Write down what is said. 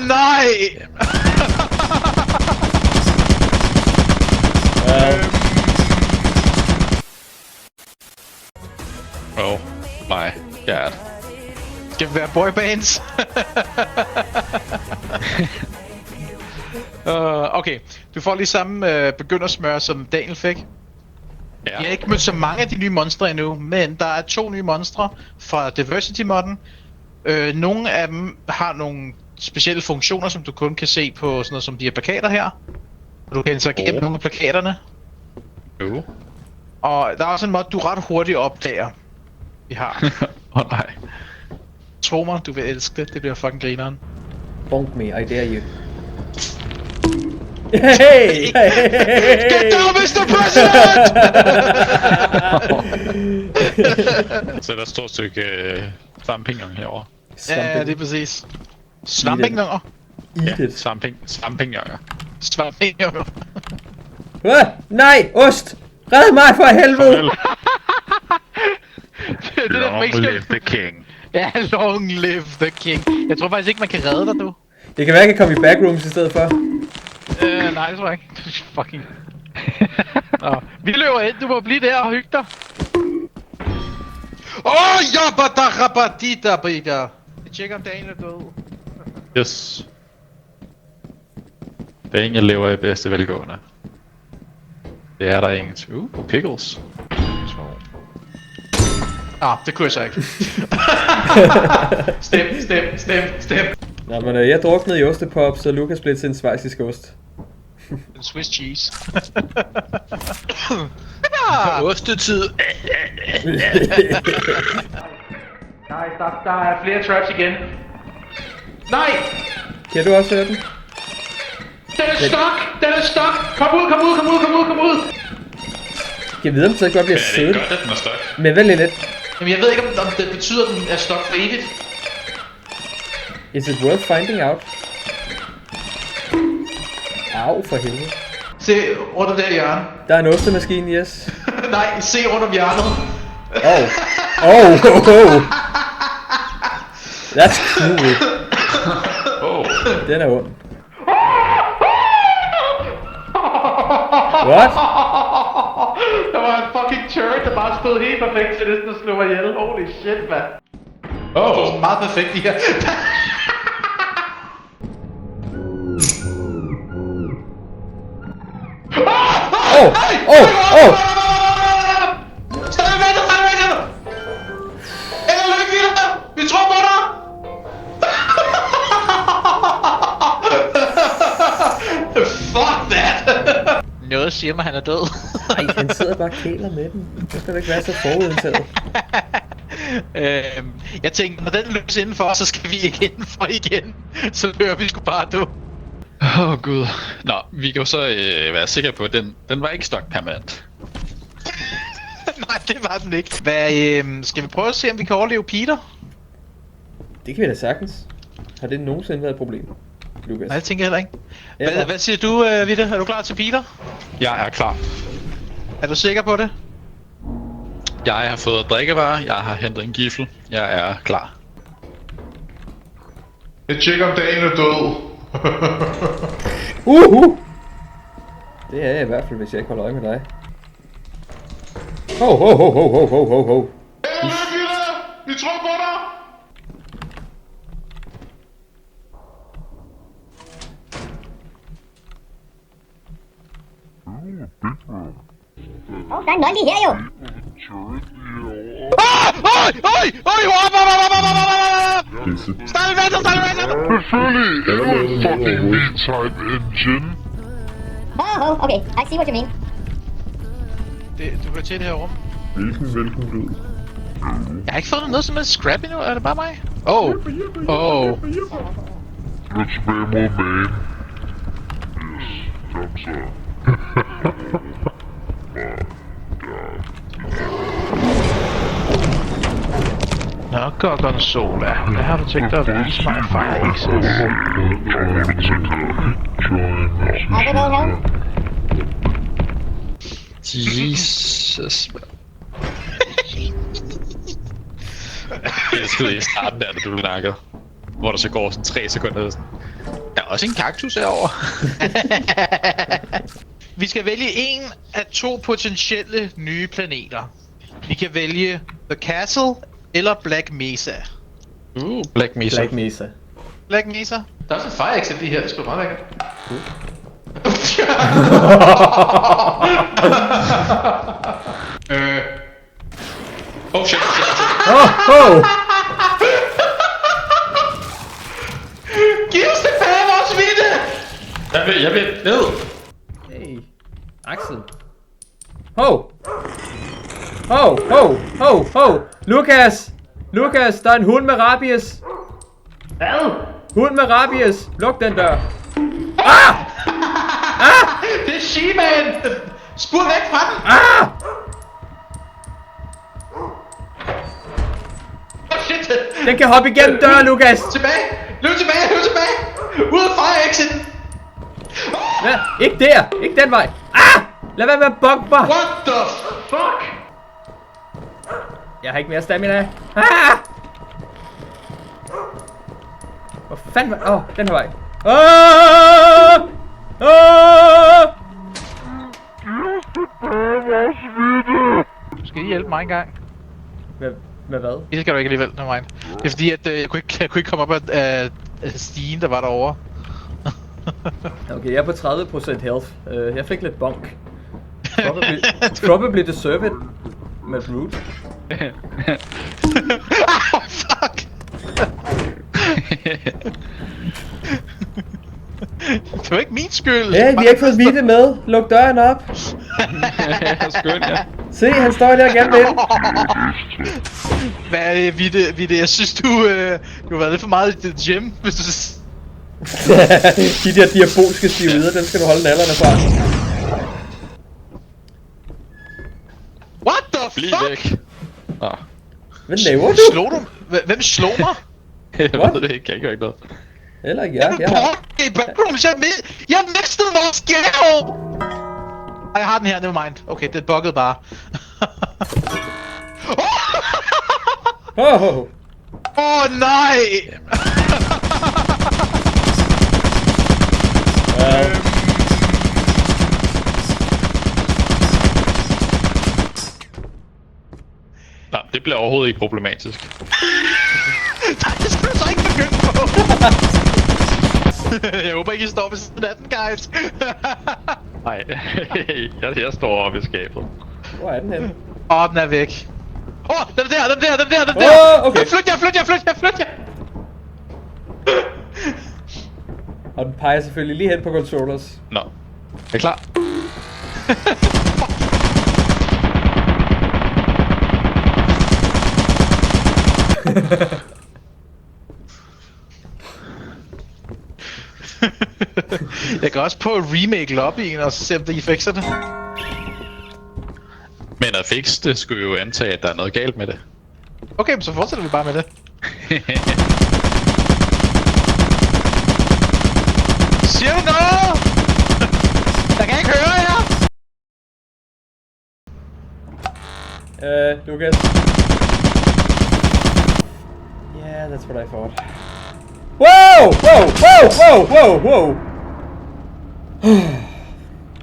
nej! Oh my god. Skal vi være boybands? Okay, du får lige samme begyndersmør, som Daniel fik. Ja. Jeg har ikke mødt så mange af de nye monstre endnu, men der er 2 nye monstre fra Diversity-modden. Nogle af dem har nogle specielle funktioner, som du kun kan se på sådan noget som de her plakater her. Og du kan interagere med nogle af plakaterne. Og der er også en mod, du ret hurtigt opdager. Vi har. Nej. Tro mig, du vil elske det. Det bliver fucking grineren. Bonk me, I dare you. Hey! Get down, Mr. President! Så er der et stort stykke svampingong herovre. Ja, det er præcis. Svampingnonger. Eat it. Svampingjonger. Svampingnonger. Hvad? Nej! Ost! Red mig for helvede! Det er Long den live the king. Ja, long live the king. Jeg tror faktisk ikke, man kan redde dig, du. Det kan være, jeg kan komme i backrooms i stedet for. Nej, det tror jeg ikke. Fucking. Nå, vi løber ind, du må blive der og hygge dig. Jabba-da-rabba-di-da-bida. Jeg tjekker, om Daniel er død. Yes. Daniel lever i bedste velgående. Det er der ingen. Pickles. Det kunne jeg så ikke. Stem. Nå, men jeg druknede i ostepop, så Lukas blev til en schweizisk ost. En Swiss cheese. Ostetid. Nej, der er flere traps igen. Nej! Kan du også høre den? Den er stok! Kom ud! Kan jeg vide, om det så ikke godt bliver Ja, det er siddende? godt, at den er stok. Men vent lidt. Jamen jeg ved ikke, om det betyder, at den er stok for evigt. Is it worth finding out? Au, for helvede. Se rundt om det her hjørne. Der er en ostemaskine, yes. Nej, se rundt om hjørnet. Oh. That's cool. Den er ond. What? Der var en fucking turret, der bare stod helt perfekt til næsten at slå mig ihjel. Holy shit, mand. Det var meget perfekt, de her. Stop med dig! Eller lykke videre! Vi tror på dig! Fuck that! Noget siger mig, han er død. Ej, han sidder bare og kæler med den. Det skal da ikke være så forudindtaget. Jeg tænkte, når den løs indenfor, så skal vi ikke indenfor igen. Så løber vi sgu bare, du. Gud. Nå, vi kan jo så være sikre på, at den var ikke stok permanent. Nej, det var den ikke. Skal vi prøve at se, om vi kan overleve Peter? Det kan vi da sagtens. Har det nogensinde været et problem, Lukas? Nej, det tænker jeg heller ikke. Hvad siger du, Vitte? Er du klar til Peter? Jeg er klar. Er du sikker på det? Jeg har fået drikkevarer, jeg har hentet en giffel. Jeg er klar. Jeg tjekker, om Daniel er død. Det er jeg i hvert fald, hvis jeg ikke holder øje med dig. Ho. Vi tror på dig! Der er en nøgle lige her jo. Start venter! Selvfølgelig! Endnu en fucking V-type engine! Okay, I see what you mean. Du kan til det her rum. Hvilken lyd? Jeg har ikke fået noget som helst scrap endnu, er det bare mig? Lidt tilbage mod main. Yes, kom så. Nå, Gorgonzola. Hvad har du tænkt dig at vise mig fra Axis? I don't know. Jesus. Jeg skulle i starten der, da du nakkede. hvor der så går sådan 3 sekunder. Sådan. Der er også en kaktus herovre. Vi skal vælge en af 2 potentielle nye planeter. Vi kan vælge The Castle eller Black Mesa. Black Mesa. Black Mesa. Black Mesa? Der er også en fire exit lige her, det skulle meget lækkert. Oh shit. Oh! Giv os tilbage vores vilde! Jeg vil ned. Hey, Axel. Hov! Hov, hov, hov, hov! Lukas! Lukas, der er en hund med rabies! Hvad? Hund med rabies! Luk den dør! Det er She-Man! Spur væk fra den! Ah! Oh shit! Den kan hoppe igennem døren, Lukas! Tilbage! Løb tilbage! Løb tilbage! Ud af fire exiten! Ja, ikke der! Ikke den vej! Ah! Lad være med at bugge mig! What the fuck? Jeg har ikke mere stamina. Ah! Hvor fanden var... Åh, den her vej. Ah! Ah! Skal I hjælpe mig engang? Med hvad? Det skal du ikke alligevel, no mind. Det er fordi, at jeg kunne ikke komme op af stigen, der var derovre. Okay, jeg er på 30% health. Jeg fik lidt bonk. Probably deserve it. Med root. Fuck! Det var ikke min skyld! Hey, vi har ikke fået Vitte med. Luk døren op. Skøn, ja. Se, han står der gerne ved. Hvad er det, Vitte? Jeg synes, du har været lidt for meget i det gym, hvis du... De der diabolske stivider, den skal du holde nallerne fra. What the Bliv fuck? væk. Nå. Hvad laver du? Slog du? Hvem slog mig? Jeg ved det ikke, jeg gør ikke noget. Eller ikke jeg har... Jeg mistede vores skærm! Ej, jeg har den her, never mind. Okay, det buggede bare. Åh, nej! Nej, det bliver overhovedet ikke problematisk. Nej, det skal du så ikke begynde på! Jeg håber ikke, I står ved siden af den, guys. Nej, jeg står oppe i skabet. Hvor er den henne? Åh, den er væk. Åh, den er der! Okay. Flyt jer! Og den peger selvfølgelig lige hen på controllers. Nå. Er I klar? Jeg kan også på remake lobbyen og se om I fikser det. Men at fikse det skulle jo antage, at der er noget galt med det. Okay, så fortsætter vi bare med det. Siger du noget? Jeg kan ikke høre jer! Lucas. Yeah, that's what I thought. Whoa!